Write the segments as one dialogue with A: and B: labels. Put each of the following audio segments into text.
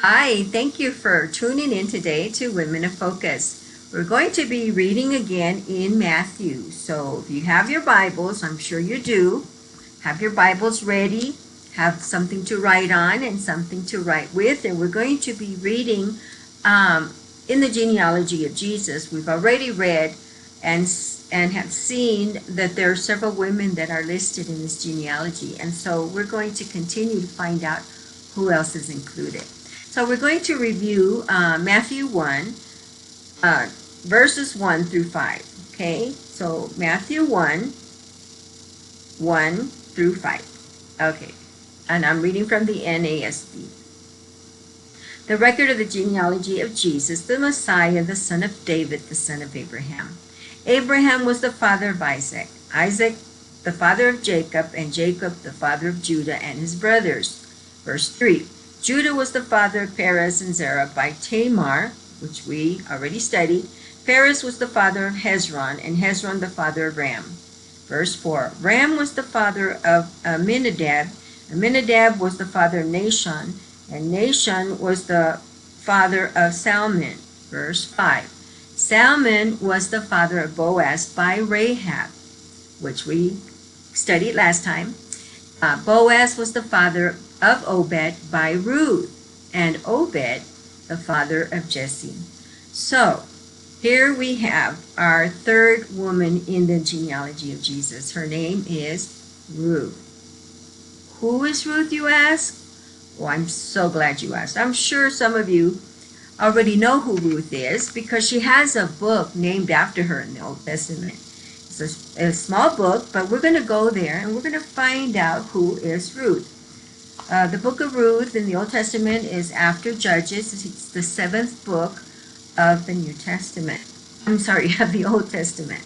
A: Hi, thank you for tuning in today to Women of Focus. We're going to be reading again in Matthew. So if you have your Bibles, I'm sure you do, have your Bibles ready, have something to write on and something to write with. And we're going to be reading in the genealogy of Jesus. We've already read and have seen that there are several women that are listed in this genealogy. And so we're going to continue to find out who else is included. So we're going to review Matthew 1, verses 1 through 5. Okay, so Matthew 1, 1 through 5. Okay, and I'm reading from the NASB. The record of the genealogy of Jesus, the Messiah, the son of David, the son of Abraham. Abraham was the father of Isaac, Isaac the father of Jacob, and Jacob the father of Judah and his brothers. Verse 3. Judah was the father of Perez and Zerah by Tamar, which we already studied. Perez was the father of Hezron, and Hezron the father of Ram. Verse 4. Ram was the father of Amminadab. Amminadab was the father of Nahshon, and Nahshon was the father of Salmon. Verse 5. Salmon was the father of Boaz by Rahab, which we studied last time. Boaz was the father of Obed by Ruth, and Obed the father of Jesse. So here we have our third woman in the genealogy of Jesus. Her name is Ruth. Who is Ruth, you ask? Oh, I'm so glad you asked. I'm sure some of you already know who Ruth is because she has a book named after her in the Old Testament. It's a small book, but we're going to go there and we're going to find out who is Ruth. The book of Ruth in the Old Testament is after Judges. It's the 7th book of the New Testament. I'm sorry, of the Old Testament.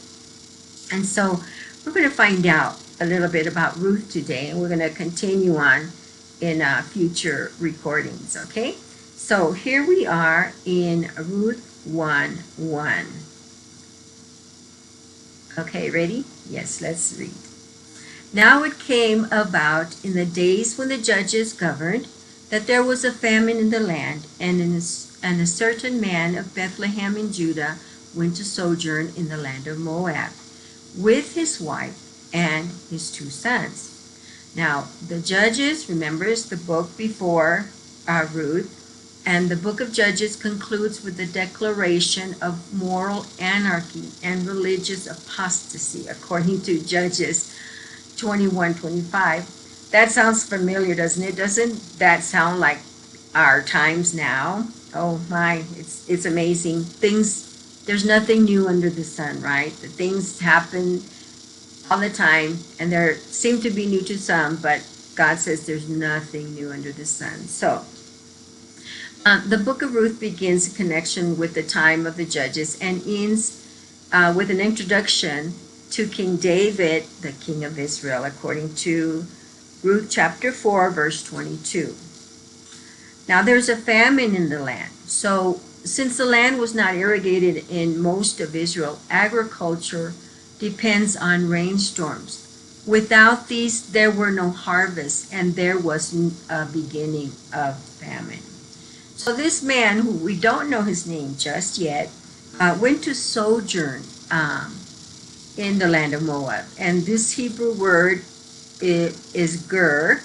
A: And so we're going to find out a little bit about Ruth today, and we're going to continue on in future recordings, okay? So here we are in Ruth 1:1. Okay, ready? Yes, let's read. Now it came about in the days when the judges governed that there was a famine in the land, and a certain man of Bethlehem in Judah went to sojourn in the land of Moab with his wife and his 2 sons. Now, the Judges, remember, is the book before Ruth, and the book of Judges concludes with the declaration of moral anarchy and religious apostasy, according to Judges 21:25. That sounds familiar, doesn't it? Doesn't that sound like our times now? Oh my, it's amazing. There's nothing new under the sun, right? The things happen all the time, and there seem to be new to some, but God says there's nothing new under the sun. So the book of Ruth begins a connection with the time of the Judges and ends with an introduction to King David, the king of Israel, according to Ruth chapter 4, verse 22. Now there's a famine in the land. So since the land was not irrigated in most of Israel, agriculture depends on rainstorms. Without these, there were no harvests, and there was a beginning of famine. So this man, who we don't know his name just yet, went to sojourn in the land of Moab. And this Hebrew word is ger,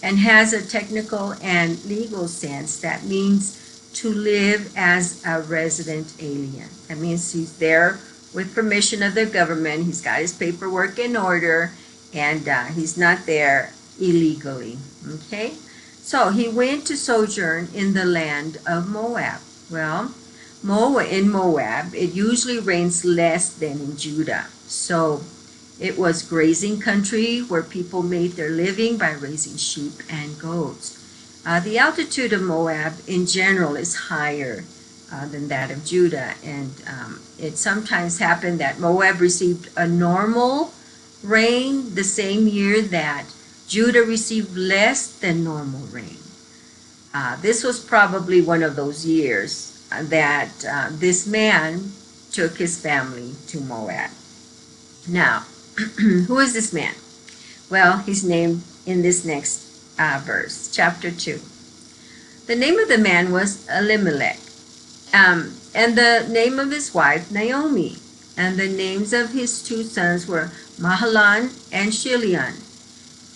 A: and has a technical and legal sense. That means to live as a resident alien. That means he's there with permission of the government. He's got his paperwork in order, and he's not there illegally. Okay? So he went to sojourn in the land of Moab. Well, in Moab, it usually rains less than in Judah. So it was grazing country where people made their living by raising sheep and goats. The altitude of Moab in general is higher than that of Judah, and it sometimes happened that Moab received a normal rain the same year that Judah received less than normal rain. This was probably one of those years that this man took his family to Moab. Now, who is this man? Well, he's named in this next verse, chapter 2. The name of the man was Elimelech, and the name of his wife Naomi, and the names of his two sons were Mahalan and Chilion,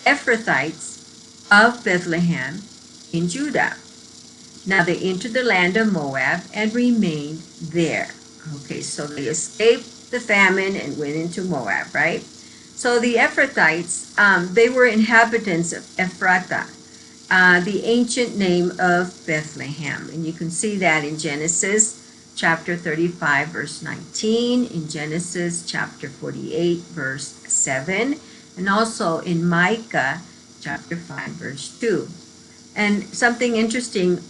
A: Ephrathites of Bethlehem in Judah. Now they entered the land of Moab and remained there. Okay, so they escaped the famine and went into Moab, right? So the Ephrathites, they were inhabitants of Ephrathah, the ancient name of Bethlehem. And you can see that in Genesis chapter 35, verse 19, in Genesis chapter 48, verse 7, and also in Micah chapter 5, verse 2. And something interesting,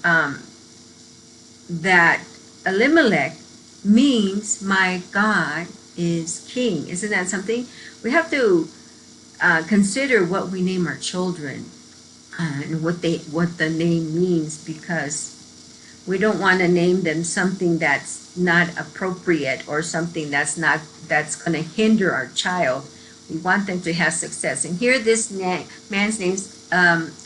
A: that Elimelech means my God is king. Isn't that something? We have to consider what we name our children and what the name means, because we don't want to name them something that's not appropriate or something that's going to hinder our child. We want them to have success. And here this man's name's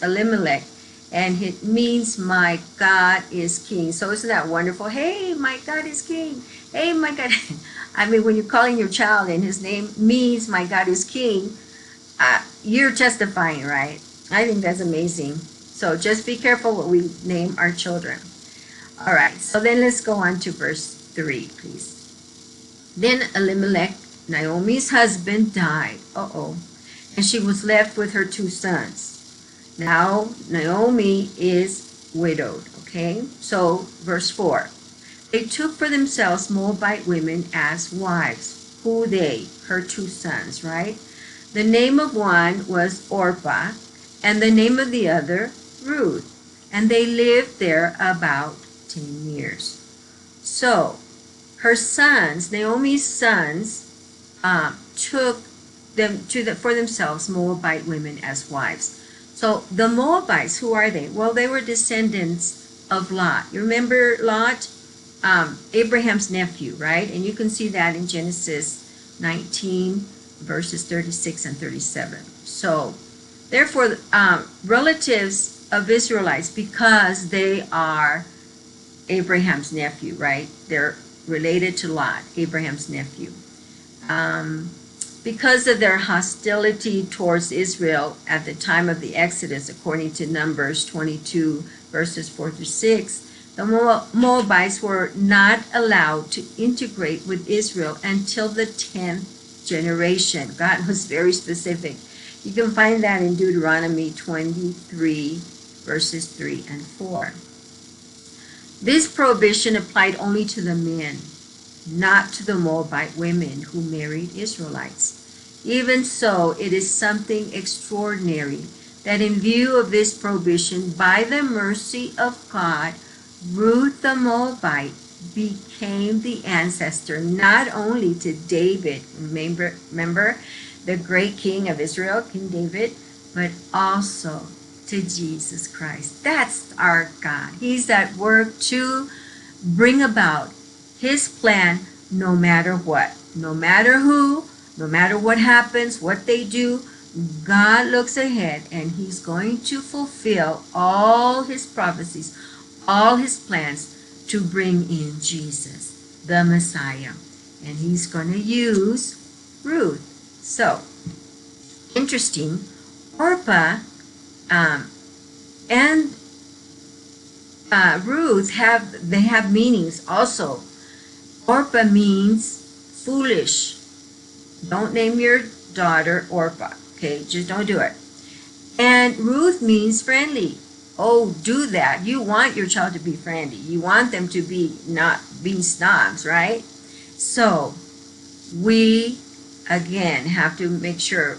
A: Elimelech, and it means my God is king. So isn't that wonderful? Hey, my God is king. Hey, my God. I mean, when you're calling your child and his name means my God is king, you're testifying, right? I think that's amazing. So just be careful what we name our children. All right, so then let's go on to verse 3, please. Then Elimelech, Naomi's husband, died. And she was left with her two sons. Now Naomi is widowed, okay? So verse 4. They took for themselves Moabite women as wives. Who they? Her two sons, right? The name of one was Orpah, and the name of the other Ruth. And they lived there about 10 years. So her sons, Naomi's sons, took them for themselves Moabite women as wives. So the Moabites, who are they? Well, they were descendants of Lot. You remember Lot? Abraham's nephew, right? And you can see that in Genesis 19, verses 36 and 37. So therefore, relatives of Israelites, because they are Abraham's nephew, right? They're related to Lot, Abraham's nephew. Because of their hostility towards Israel at the time of the Exodus, according to Numbers 22, verses 4 through 6, the Moabites were not allowed to integrate with Israel until the 10th generation. God was very specific. You can find that in Deuteronomy 23, verses 3 and 4. This prohibition applied only to the men, not to the Moabite women who married Israelites. Even so, it is something extraordinary that in view of this prohibition, by the mercy of God, Ruth the Moabite became the ancestor not only to David, remember the great king of Israel, King David, but also to Jesus Christ. That's our God. He's at work to bring about his plan no matter what. No matter who, no matter what happens, what they do, God looks ahead and he's going to fulfill all his prophecies, all his plans to bring in Jesus, the Messiah. And he's going to use Ruth. So, interesting, Orpah and Ruth have meanings also. Orpah means foolish. Don't name your daughter Orpah, okay? Just don't do it. And Ruth means friendly. Oh, do that. You want your child to be friendly. You want them to be not being snobs, right? So we again have to make sure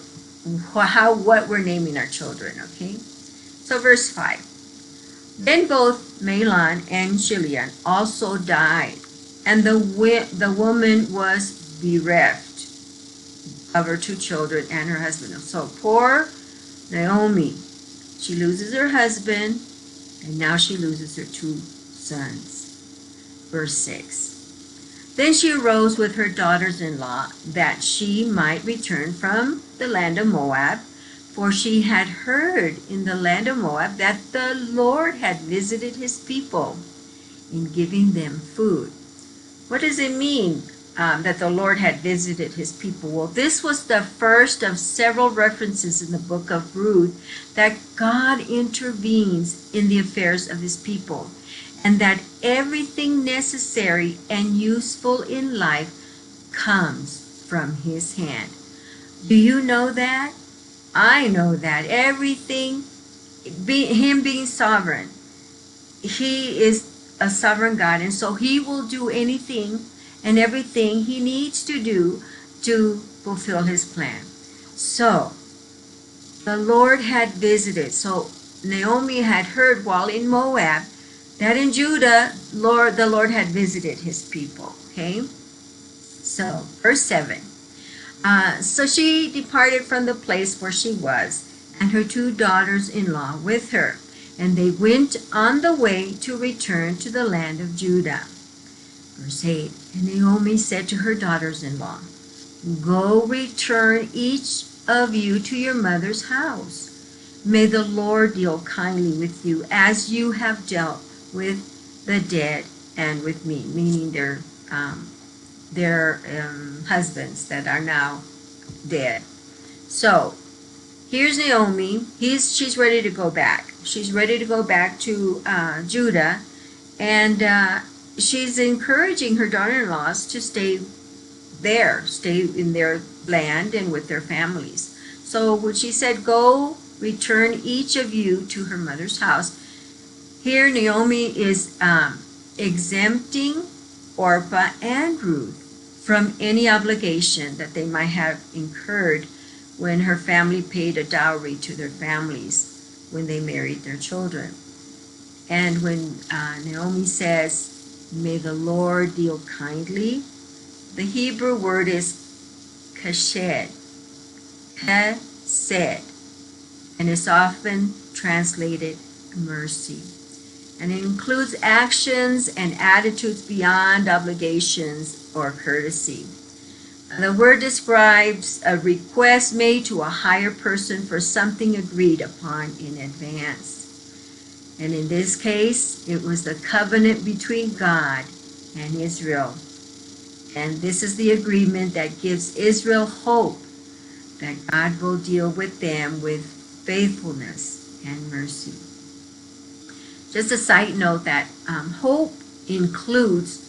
A: what we're naming our children, okay? So verse 5. Then both Mahlon and Chilion also died, and the woman was bereft of her two children and her husband. So poor Naomi, she loses her husband, and now she loses her two sons. Verse 6. Then she arose with her daughters-in-law that she might return from the land of Moab, For she had heard in the land of Moab that the Lord had visited his people in giving them food. What does it mean that the Lord had visited his people? Well, this was the first of several references in the book of Ruth that God intervenes in the affairs of his people, and that everything necessary and useful in life comes from his hand. Do you know that? I know that. Everything, him being sovereign, he is a sovereign God, and so he will do anything and everything he needs to do to fulfill his plan. So the Lord had visited. So Naomi had heard while in Moab that in Judah, the Lord had visited his people. Okay? So, verse 7. So she departed from the place where she was, and her 2 daughters-in-law with her, and they went on the way to return to the land of Judah. Verse 8. And Naomi said to her daughters-in-law, Go return each of you to your mother's house. May the Lord deal kindly with you as you have dealt with the dead and with me, meaning their husbands that are now dead. So here's Naomi. She's ready to go back. She's ready to go back to Judah, and she's encouraging her daughter-in-laws to stay there, stay in their land and with their families. So when she said, Go return each of you to her mother's house, here Naomi is exempting Orpah and Ruth from any obligation that they might have incurred when her family paid a dowry to their families when they married their children. And when Naomi says, May the Lord deal kindly, the Hebrew word is kashed, and is often translated mercy. And it includes actions and attitudes beyond obligations or courtesy. The word describes a request made to a higher person for something agreed upon in advance. And in this case, it was the covenant between God and Israel. And this is the agreement that gives Israel hope that God will deal with them with faithfulness and mercy. Just a side note that hope includes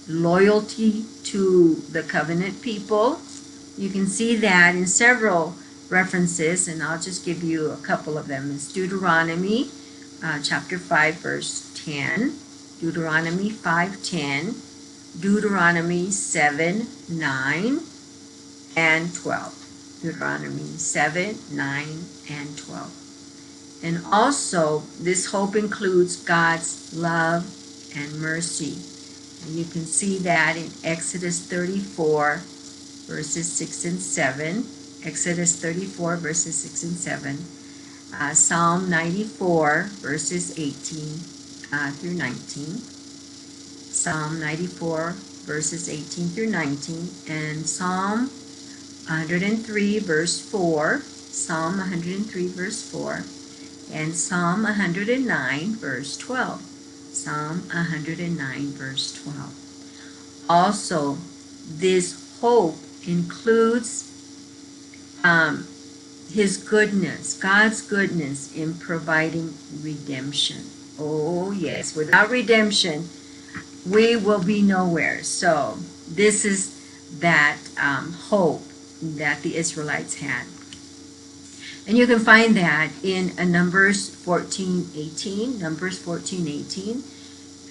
A: loyalty to the covenant people. You can see that in several references, and I'll just give you a couple of them. It's Deuteronomy chapter 5, verse 10, Deuteronomy 5:10, Deuteronomy 7:9, and 12. Deuteronomy 7, 9, and 12. And also, this hope includes God's love and mercy. And you can see that in Exodus 34, verses 6 and 7. Exodus 34, verses 6 and 7. Psalm 94, verses 18 through 19. Psalm 94, verses 18 through 19. And Psalm 103, verse 4. Psalm 103, verse 4. And Psalm 109, verse 12. Psalm 109, verse 12. Also, this hope includes his goodness, God's goodness in providing redemption. Oh, yes, without redemption, we will be nowhere. So, this is that hope that the Israelites had. And you can find that in Numbers 14:18, Numbers 14:18,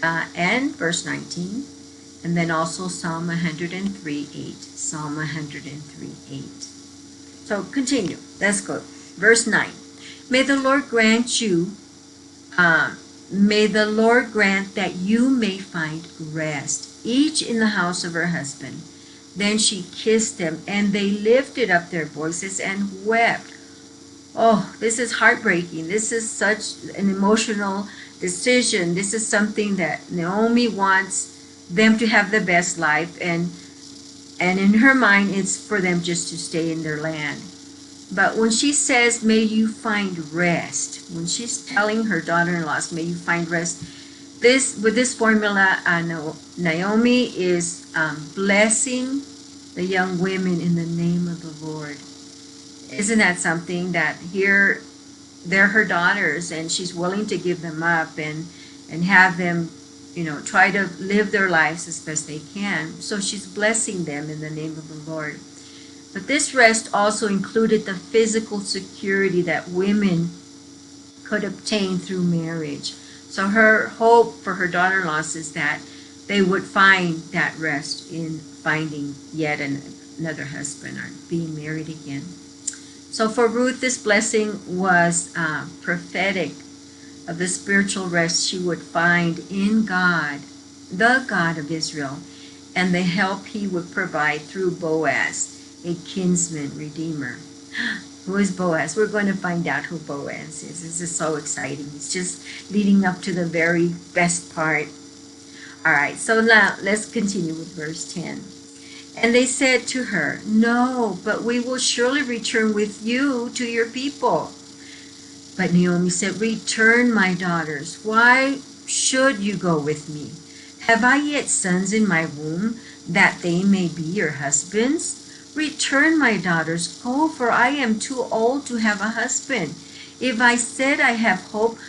A: and verse 19, and then also Psalm 103:8, Psalm 103:8. So continue. Let's go. Verse 9. May the Lord grant that you may find rest, each in the house of her husband. Then she kissed them, and they lifted up their voices and wept. Oh, this is heartbreaking. This is such an emotional decision. This is something that Naomi wants them to have the best life, and in her mind, it's for them just to stay in their land. But when she says, may you find rest, when she's telling her daughter-in-laws, may you find rest, with this formula, Naomi is blessing the young women in the name of the Lord. Isn't that something that here they're her daughters and she's willing to give them up and have them, try to live their lives as best they can. So she's blessing them in the name of the Lord. But this rest also included the physical security that women could obtain through marriage. So her hope for her daughter-in-laws is that they would find that rest in finding yet another husband or being married again. So for Ruth, this blessing was prophetic of the spiritual rest she would find in God, the God of Israel, and the help he would provide through Boaz, a kinsman redeemer. Who is Boaz? We're going to find out who Boaz is. This is so exciting. It's just leading up to the very best part. All right, so now let's continue with verse 10. And they said to her, no, but we will surely return with you to your people. But Naomi said, return, my daughters. Why should you go with me? Have I yet sons in my womb, that they may be your husbands? Return, my daughters, go, for I am too old to have a husband. If I said I have hope,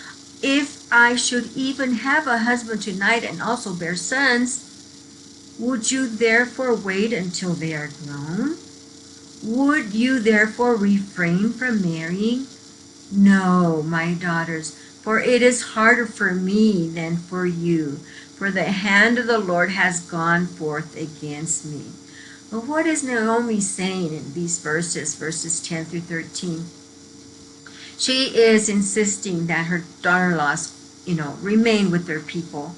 A: if I should even have a husband tonight and also bear sons, would you therefore wait until they are grown? Would you therefore refrain from marrying? No, my daughters, for it is harder for me than for you, for the hand of the Lord has gone forth against me. But what is Naomi saying in these verses 10 through 13? She is insisting that her daughter-in-laws, remain with their people,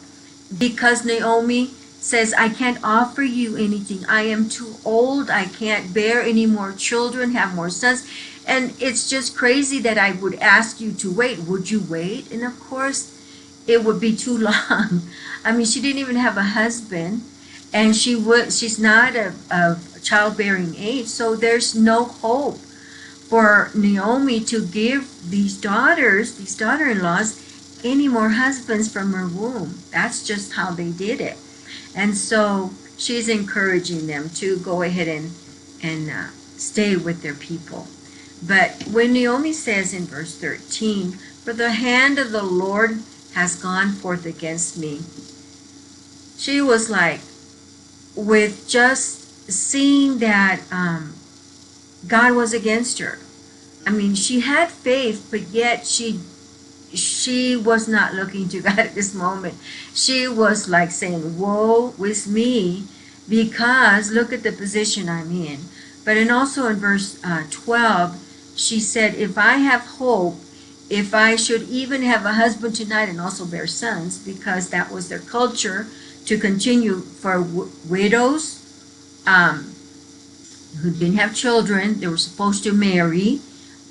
A: because Naomi says, I can't offer you anything. I am too old. I can't bear any more children, have more sons. And it's just crazy that I would ask you to wait. Would you wait? And of course, it would be too long. I mean, she didn't even have a husband, and she's not of childbearing age, so there's no hope for Naomi to give these daughter-in-laws, any more husbands from her womb. That's just how they did it. And so she's encouraging them to go ahead and stay with their people. But when Naomi says in verse 13, for the hand of the Lord has gone forth against me, she was like, with just seeing that God was against her. I mean, she had faith, but yet she was not looking to God at this moment. She was like saying, woe with me, because look at the position I'm in. But also in verse 12, she said, if I have hope, if I should even have a husband tonight and also bear sons, because that was their culture to continue for widows who didn't have children. They were supposed to marry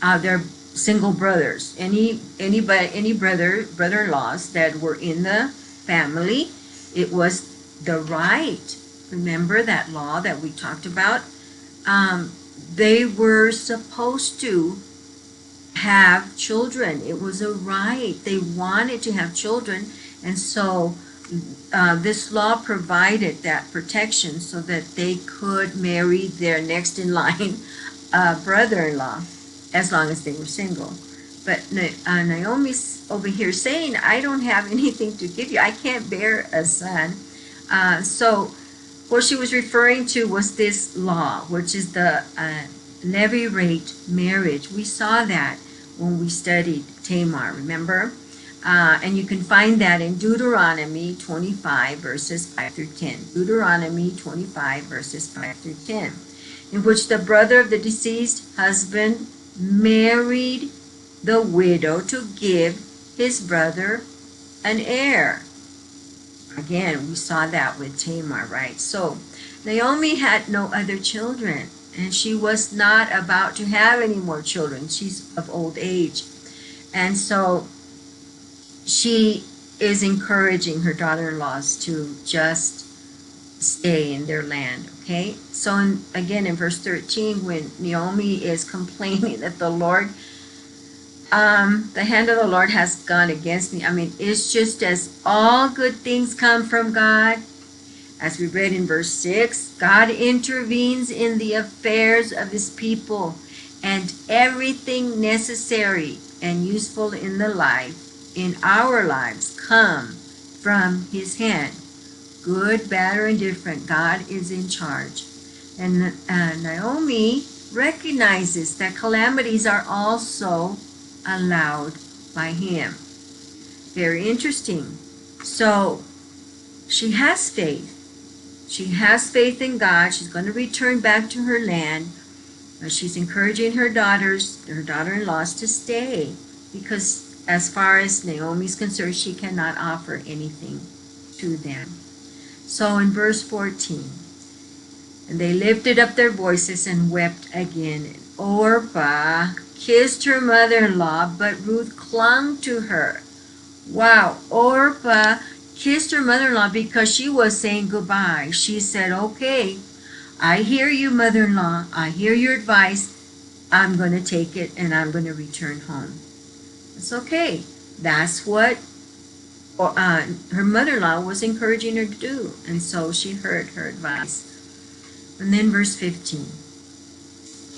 A: their single brothers, any brother-in-laws that were in the family. It was the right. Remember that law that we talked about? They were supposed to have children. It was a right. They wanted to have children, and so this law provided that protection so that they could marry their next in line brother-in-law, as long as they were single. But Naomi's over here saying, I don't have anything to give you. I can't bear a son. So what she was referring to was this law, which is the levirate marriage. We saw that when we studied Tamar, remember? And you can find that in Deuteronomy 25, verses 5 through 10. Deuteronomy 25, verses 5 through 10, in which the brother of the deceased husband married the widow to give his brother an heir. Again, we saw that with Tamar, right? So Naomi had no other children, and she was not about to have any more children. She's of old age. And so she is encouraging her daughter-in-laws to just stay in their land. Okay, so again in verse 13, when Naomi is complaining that the hand of the Lord has gone against me. I mean, it's just as all good things come from God. As we read in verse 6, God intervenes in the affairs of his people, and everything necessary and useful in our lives, come from his hand. Good, bad, or indifferent, God is in charge. And Naomi recognizes that calamities are also allowed by him. Very interesting. So she has faith. She has faith in God. She's going to return back to her land. She's encouraging her daughter-in-laws to stay, because as far as Naomi's concerned, she cannot offer anything to them. So in verse 14, and they lifted up their voices and wept again. Orpah kissed her mother-in-law, but Ruth clung to her. Wow, Orpah kissed her mother-in-law because she was saying goodbye. She said, okay, I hear you, mother-in-law. I hear your advice. I'm going to take it and I'm going to return home. It's okay. That's what her mother-in-law was encouraging her to do. And so she heard her advice. And then verse 15.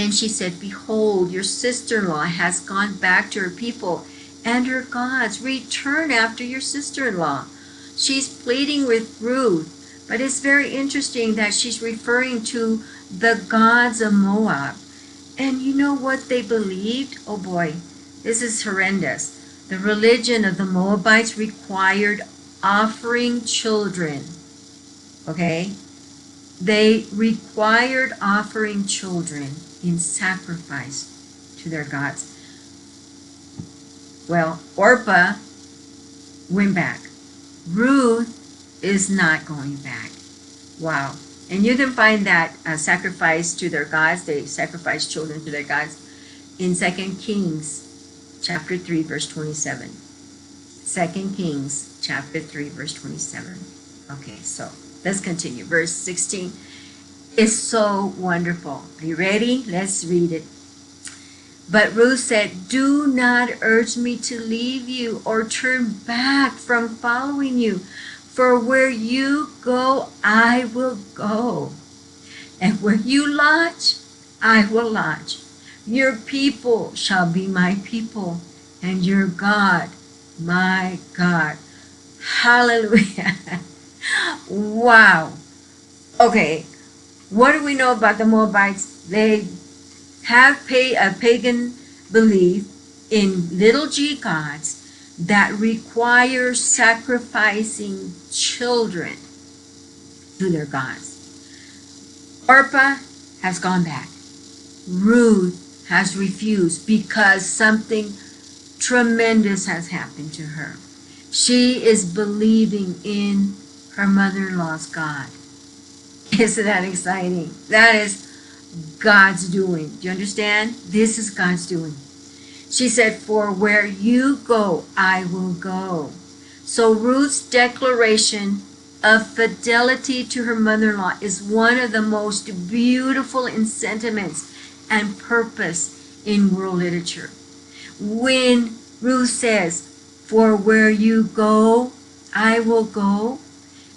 A: And she said, behold, your sister-in-law has gone back to her people and her gods. Return after your sister-in-law. She's pleading with Ruth, but it's very interesting that she's referring to the gods of Moab. And you know what they believed? Oh boy, this is horrendous. The religion of the Moabites required offering children. Okay? They required offering children in sacrifice to their gods. Well, Orpah went back. Ruth is not going back. Wow. And you can find that sacrifice to their gods. They sacrificed children to their gods in 2 Kings chapter 3 verse 27. 2 Kings chapter 3 verse 27. Okay, so let's continue. Verse 16 is so wonderful. Are you ready? Let's read it. But Ruth said, do not urge me to leave you or turn back from following you. For where you go, I will go. And where you lodge, I will lodge. Your people shall be my people, and your God, my God. Hallelujah. Wow. Okay, what do we know about the Moabites? They have a pagan belief in little g gods that require sacrificing children to their gods. Orpah has gone back. Ruth has refused because something tremendous has happened to her. She is believing in her mother-in-law's God. Isn't that exciting? That is God's doing. Do you understand? This is God's doing. She said, for where you go, I will go. So Ruth's declaration of fidelity to her mother-in-law is one of the most beautiful in sentiments and purpose in world literature. When Ruth says, for where you go, I will go,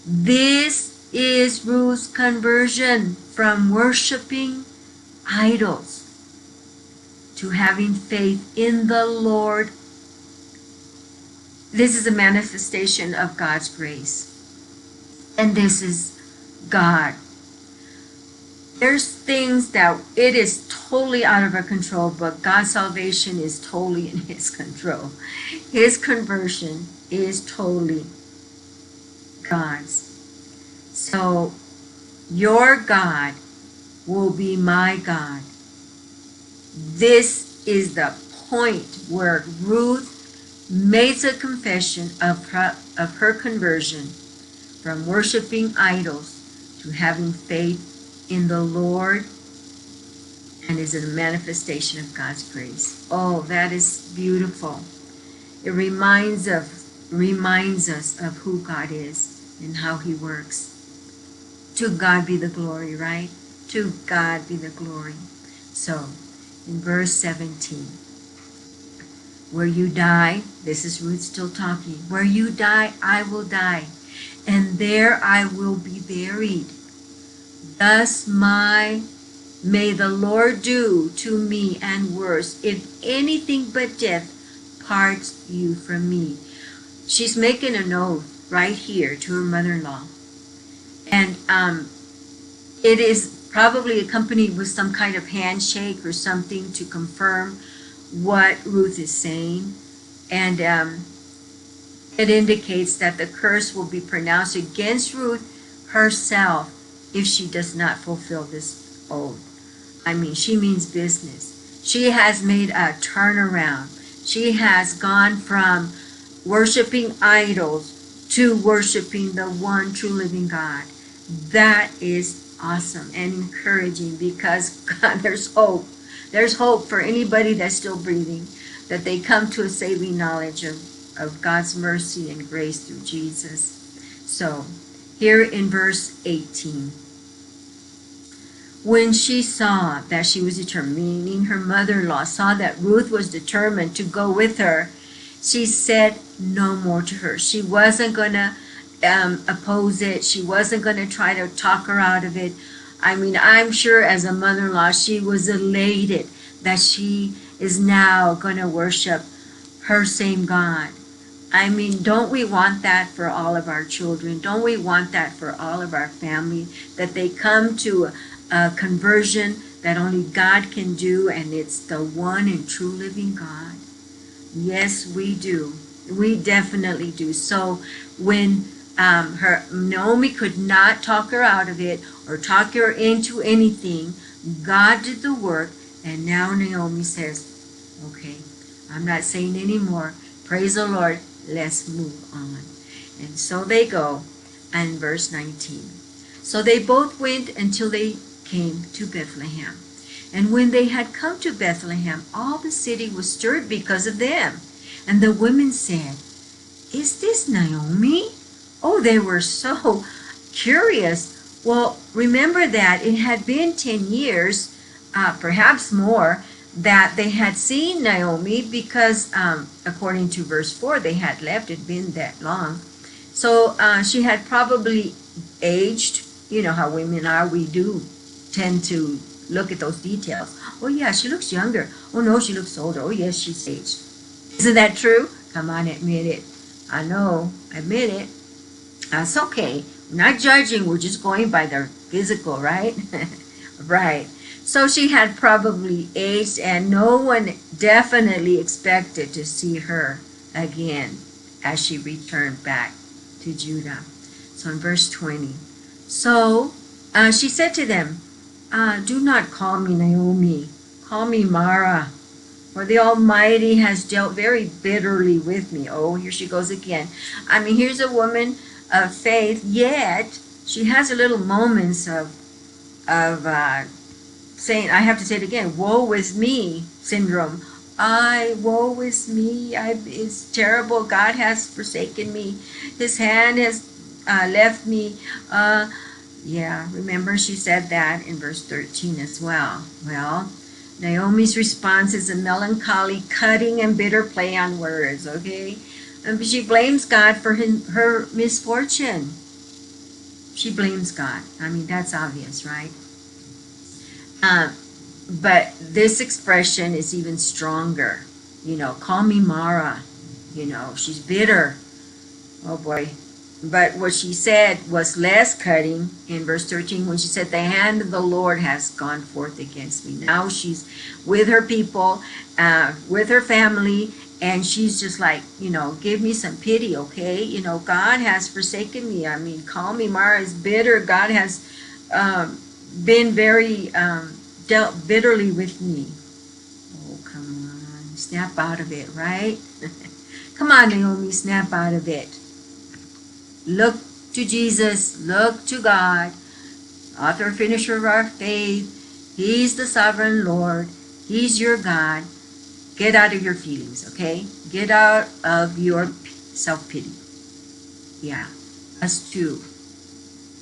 A: this is Ruth's conversion from worshiping idols to having faith in the Lord. This is a manifestation of God's grace. And this is God. There's things that it is totally out of our control, but God's salvation is totally in his control. His conversion is totally God's. So your God will be my God. This is the point where Ruth makes a confession of her conversion from worshiping idols to having faith in the Lord, and is a manifestation of God's grace. Oh, that is beautiful. It reminds us of who God is and how he works. To God be the glory, right? To God be the glory. So, in verse 17, where you die, this is Ruth still talking, where you die, I will die, and there I will be buried. Thus may the Lord do to me and worse, if anything but death parts you from me. She's making an oath right here to her mother-in-law. And it is probably accompanied with some kind of handshake or something to confirm what Ruth is saying. And it indicates that the curse will be pronounced against Ruth herself if she does not fulfill this oath. I mean, she means business. She has made a turnaround. She has gone from worshiping idols to worshiping the one true living God. That is awesome and encouraging because God, there's hope. There's hope for anybody that's still breathing, that they come to a saving knowledge of God's mercy and grace through Jesus. So, here in verse 18, when she saw that she was determined, meaning her mother-in-law saw that Ruth was determined to go with her, she said no more to her. She wasn't going to oppose it. She wasn't going to try to talk her out of it. I mean, I'm sure as a mother-in-law, she was elated that she is now going to worship her same God. I mean, don't we want that for all of our children? Don't we want that for all of our family? That they come to a conversion that only God can do, and it's the one and true living God. Yes, we do. We definitely do. So when Naomi could not talk her out of it or talk her into anything, God did the work, and now Naomi says, okay, I'm not saying anymore. Praise the Lord. Let's move on. And so they go. And verse 19. So they both went until they came to Bethlehem. And when they had come to Bethlehem, all the city was stirred because of them. And the women said, is this Naomi? Oh, they were so curious. Well, remember that it had been 10 years, perhaps more, that they had seen Naomi because, according to verse 4, they had left. It had been that long. So she had probably aged. You know how women are. We do tend to look at those details. Oh, yeah, she looks younger. Oh, no, she looks older. Oh, yes, she's aged. Isn't that true? Come on, admit it. I know. Admit it. That's okay. We're not judging. We're just going by their physical, right? Right. So she had probably aged, and no one definitely expected to see her again as she returned back to Judah. So in verse 20, so she said to them, do not call me Naomi, call me Mara, for the Almighty has dealt very bitterly with me. Oh, here she goes again. I mean, here's a woman of faith, yet she has a little moments of saying, I have to say it again, woe is me syndrome. Woe is me. It's terrible. God has forsaken me. His hand has left me. Yeah, remember she said that in verse 13 as well. Well, Naomi's response is a melancholy, cutting, and bitter play on words, okay? And she blames God for her misfortune. She blames God. I mean, that's obvious, right? But this expression is even stronger. You know, call me Mara. You know, she's bitter. Oh boy. But what she said was less cutting in verse 13 when she said, the hand of the Lord has gone forth against me. Now she's with her people, with her family, and she's just like, you know, give me some pity, okay? You know, God has forsaken me. I mean, call me Mara is bitter. God has been very dealt bitterly with me. Oh, come on. Snap out of it, right? Come on, Naomi, snap out of it. Look to Jesus. Look to God, author and finisher of our faith. He's the sovereign Lord. He's your God. Get out of your feelings, okay? Get out of your self-pity. Yeah, us too.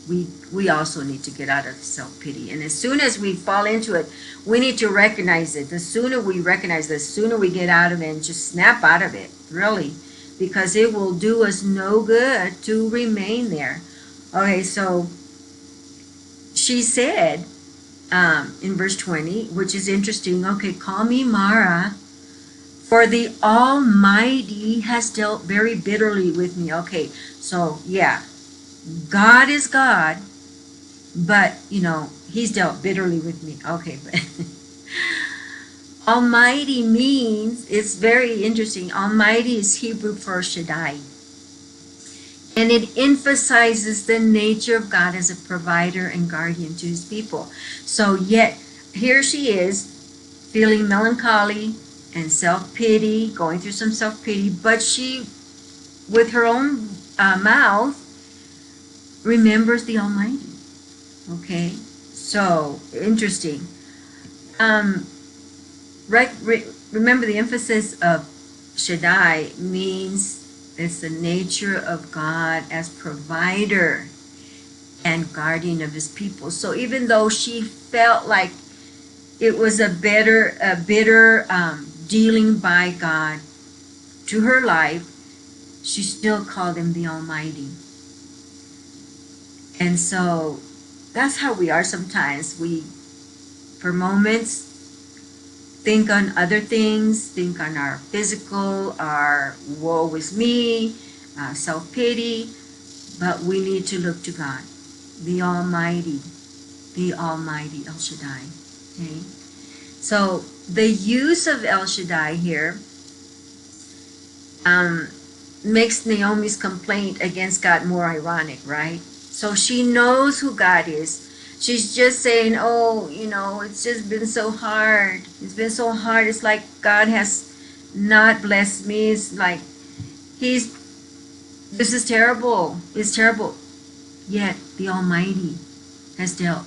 A: we also need to get out of self-pity. And as soon as we fall into it, we need to recognize it. The sooner we recognize it, the sooner we get out of it and just snap out of it, really, because it will do us no good to remain there. Okay, so she said in verse 20, which is interesting, okay, call me Mara, for the Almighty has dealt very bitterly with me. Okay, so yeah, God is God, but He's dealt bitterly with me. Okay, but Almighty means, it's very interesting. Almighty is Hebrew for Shaddai. And it emphasizes the nature of God as a provider and guardian to his people. So yet, here she is, feeling melancholy and self-pity, going through some self-pity, but she, with her own mouth, remembers the Almighty. Okay? So, interesting. Remember, the emphasis of Shaddai means it's the nature of God as provider and guardian of his people. So even though she felt like it was a bitter dealing by God to her life, she still called him the Almighty. And so that's how we are sometimes. We, for moments, think on other things, think on our physical, our woe is me, self-pity, but we need to look to God, the Almighty El Shaddai. Okay? So the use of El Shaddai here makes Naomi's complaint against God more ironic, right? So she knows who God is. She's just saying, oh, it's just been so hard. It's been so hard. It's like God has not blessed me. It's like this is terrible. It's terrible. Yet the Almighty has dealt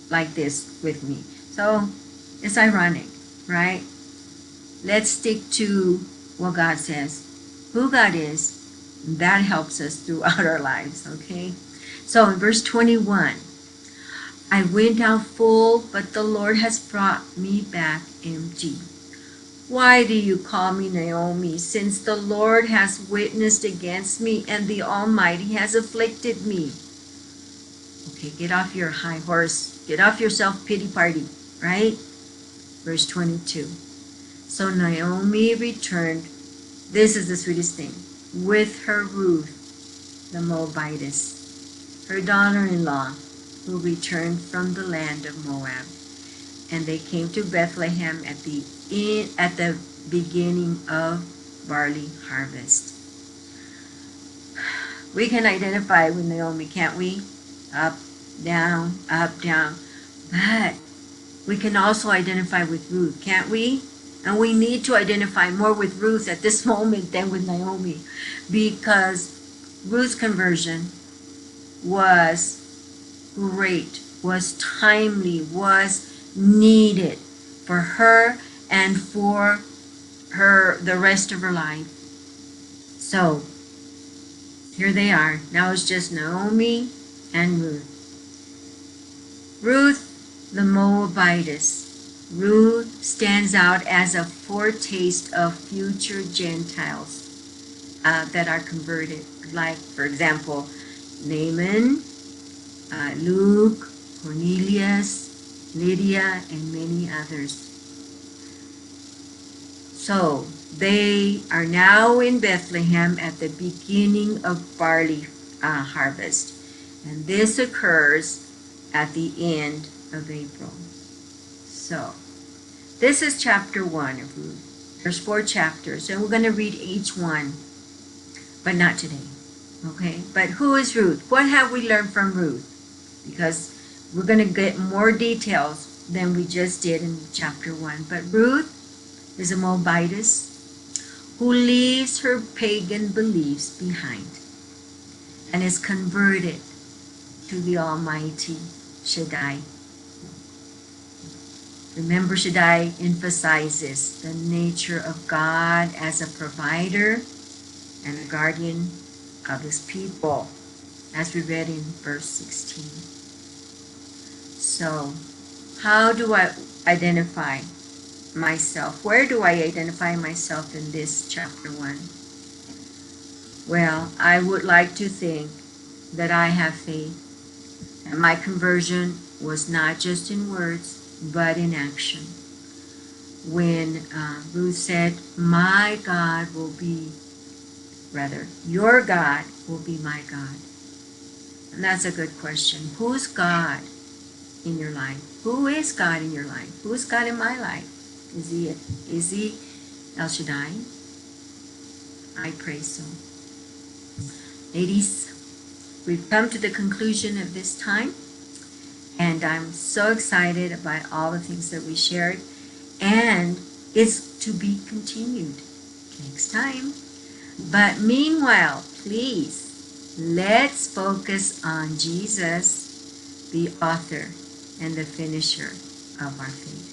A: like this with me. So it's ironic, right? Let's stick to what God says. Who God is, that helps us throughout our lives, okay? So in verse 21, I went out full, but the Lord has brought me back empty. Why do you call me Naomi, since the Lord has witnessed against me and the Almighty has afflicted me? Okay, get off your high horse. Get off your self-pity party, right? Verse 22. So Naomi returned, this is the sweetest thing, with her Ruth, the Moabitess, her daughter-in-law, who returned from the land of Moab. And they came to Bethlehem at the beginning of barley harvest. We can identify with Naomi, can't we? Up, down, up, down. But we can also identify with Ruth, can't we? And we need to identify more with Ruth at this moment than with Naomi, because Ruth's conversion was great, was timely, was needed for her and for the rest of her life. So here they are. Now it's just Naomi and Ruth. Ruth, the Moabitess. Ruth stands out as a foretaste of future Gentiles that are converted. Like, for example, Naaman, Luke, Cornelius, Lydia, and many others. So they are now in Bethlehem at the beginning of barley harvest. And this occurs at the end of April. So this is chapter 1 of Ruth. There's 4 chapters, and we're going to read each one, but not today. Okay? But who is Ruth? What have we learned from Ruth? Because we're going to get more details than we just did in chapter 1. But Ruth is a Moabitess who leaves her pagan beliefs behind and is converted to the Almighty Shaddai. Remember, Shaddai emphasizes the nature of God as a provider and a guardian of his people, as we read in verse 16. So, how do I identify myself? Where do I identify myself in this chapter 1? Well, I would like to think that I have faith, and my conversion was not just in words, but in action. When Ruth said, my God will be, rather, your God will be my God. And that's a good question. Who's God in your life? Who is God in your life? Who's God in my life? Is he El Shaddai? I pray so. Ladies, we've come to the conclusion of this time, and I'm so excited about all the things that we shared, and it's to be continued next time. But meanwhile, please, let's focus on Jesus, the author and the finisher of our faith.